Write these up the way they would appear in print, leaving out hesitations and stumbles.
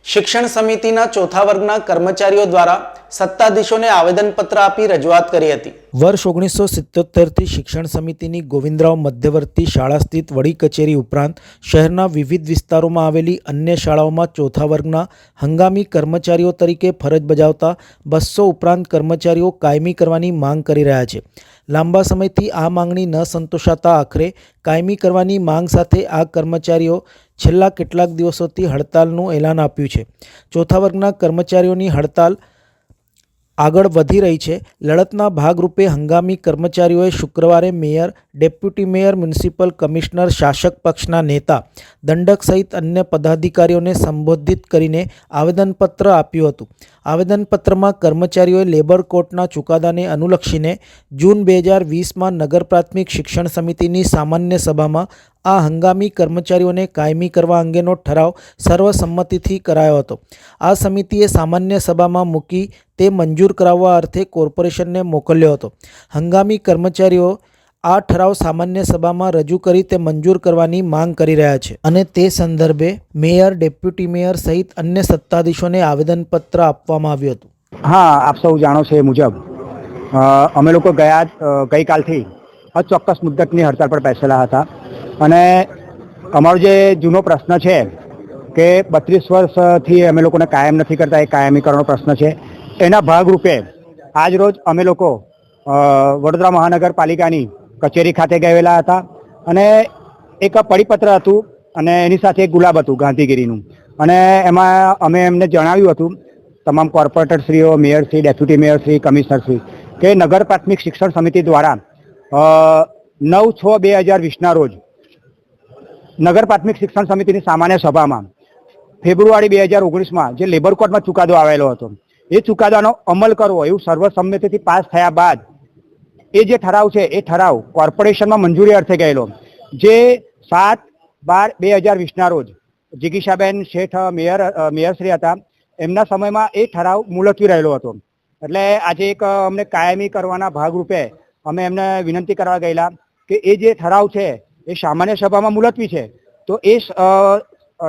શિક્ષણ સમિતિના ચોથા વર્ગના કર્મચારીઓ દ્વારા સત્તાધીશોને આવેદનપત્ર આપી રજૂઆત કરી હતી। વર્ષ 1977થી શિક્ષણ સમિતિની ગોવિંદરાવ મધ્યવર્તી શાળા સ્થિત વડી કચેરી ઉપરાંત શહેરના વિવિધ વિસ્તારોમાં આવેલી અન્ય શાળાઓમાં ચોથા વર્ગના હંગામી કર્મચારીઓ તરીકે ફરજ બજાવતા 200 ઉપરાંત કર્મચારીઓ કાયમી કરવાની માંગ કરી રહ્યા છે। લાંબા સમયથી આ માંગણી ન સંતોષાતા આખરે કાયમી કરવાની માંગ સાથે આ કર્મચારીઓ છેલ્લા કેટલાક દિવસોથી હડતાલનું એલાન આપ્યું છે। ચોથા વર્ગના કર્મચારીઓની હડતાલ આગળ વધી રહી છે। લડતના ભાગરૂપે હંગામી કર્મચારીઓએ શુક્રવારે mayor, deputy mayor, municipal commissioner, શાસક પક્ષના નેતા, દંડક સહિત અન્ય પદાધિકારીઓને સંબોધિત કરીને આવેદનપત્ર આપ્યું હતું। આવેદનપત્રમાં કર્મચારીઓએ લેબર કોર્ટના ચુકાદાને અનુલક્ષીને જૂન 2020માં નગર પ્રાથમિક શિક્ષણ સમિતિની સામાન્ય સભામાં આ હંગામી કર્મચારીઓને કાયમી કરવા અંગેનો ઠરાવ સર્વસંમતિથી કરાયો હતો। આ સમિતિએ સામાન્ય સભામાં મૂકી તે મંજૂર કરાવવા અર્થે કોર્પોરેશનને મોકલ્યો હતો। હંગામી કર્મચારીઓ આ ઠરાવ સામાન્ય સભામાં રજૂ કરી તે મંજૂર કરવાની માંગ કરી રહ્યા છે અને તે સંદર્ભે મેયર, ડેપ્યુટી મેયર સહિત અન્ય સત્તાધીશોને આવેદનપત્ર આપવામાં આવ્યું હતું। હા, આપ સૌ જાણો છો એ મુજબ અમે લોકો ગઈકાલથી અચોક્કસ મુદ્દતની હડતાળ પર બેસેલા હતા અને અમારો જે જૂનો પ્રશ્ન છે કે 32 વર્ષથી અમે લોકોને કાયમ નથી કરતા, એ કાયમીકરણનો પ્રશ્ન છે। એના ભાગરૂપે આજ રોજ અમે લોકો વડોદરા મહાનગરપાલિકાની કચેરી ખાતે ગયેલા હતા અને એક પરિપત્ર હતું અને એની સાથે એક ગુલાબ હતું ગાંધીગીરીનું, અને એમાં અમે એમને જણાવ્યું હતું તમામ કોર્પોરેટરશ્રીઓ, મેયરશ્રી, ડેપ્યુટી મેયરશ્રી, કમિશનરશ્રી કે નગર પ્રાથમિક શિક્ષણ સમિતિ દ્વારા 9/6/2020ના રોજ નગર પ્રાથમિક શિક્ષણ સમિતિની સામાન્ય સભામાં ફેબ્રુઆરી 2019માં જે લેબર કોર્ટમાં ચુકાદો આવેલો હતો એ ચુકાદાનો અમલ કરવો એવું સર્વસંમતિથી પાસ થયા બાદ એ જે ઠરાવ છે એ ઠરાવ કોર્પોરેશનમાં મંજૂરી અર્થે ગયેલો, જે 7/12/2020ના રોજ જિગીશાબેન શેઠ મેયરશ્રી હતા, એમના સમયમાં એ ઠરાવ મુલતવી રહેલો હતો। એટલે આજે એક અમને કાયમી કરવાના ભાગરૂપે અમે એમને વિનંતી કરવા ગયેલા કે એ જે ઠરાવ છે એ સામાન્ય સભામાં મુલતવી છે, તો એ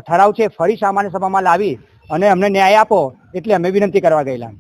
ઠરાવ છે ફરી સામાન્ય સભામાં લાવી અને અમને ન્યાય આપો, એટલે અમે વિનંતી કરવા ગયેલા।